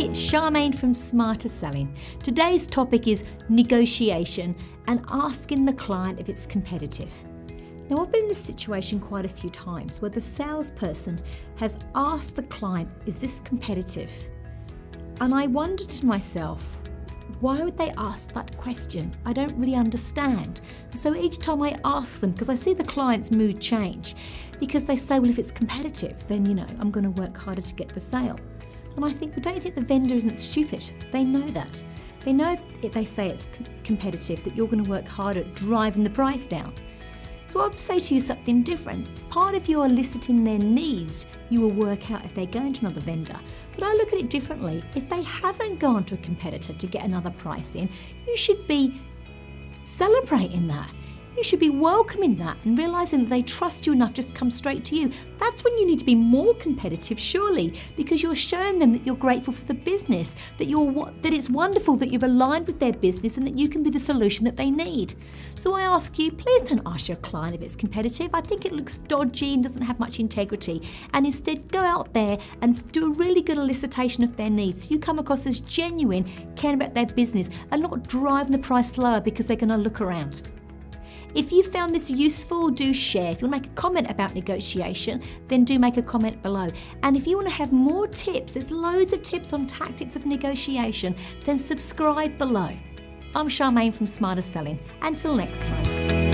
it's Charmaine from Smarter Selling. Today's topic is negotiation and asking the client if it's competitive. Now, I've been in this situation quite a few times where the salesperson has asked the client, is this competitive? And I wondered to myself, why would they ask that question? I don't really understand. So each time I ask them, because I see the client's mood change, because they say, well, if it's competitive, then, I'm going to work harder to get the sale. And I think, well, don't you think the vendor isn't stupid? They know that. They know if they say it's competitive, that you're going to work harder at driving the price down. So I would say to you something different. Part of you eliciting their needs, you will work out if they're going to another vendor. But I look at it differently. If they haven't gone to a competitor to get another price in, you should be celebrating that. You should be welcoming that and realising that they trust you enough just to come straight to you. That's when you need to be more competitive, surely, because you're showing them that you're grateful for the business, that it's wonderful that you've aligned with their business and that you can be the solution that they need. So I ask you, please don't ask your client if it's competitive. I think it looks dodgy and doesn't have much integrity. And instead, go out there and do a really good elicitation of their needs. So you come across as genuine, caring about their business and not driving the price lower because they're going to look around. If you found this useful, do share. If you want to make a comment about negotiation, then do make a comment below. And if you want to have more tips, there's loads of tips on tactics of negotiation, then subscribe below. I'm Charmaine from Smarter Selling. Until next time.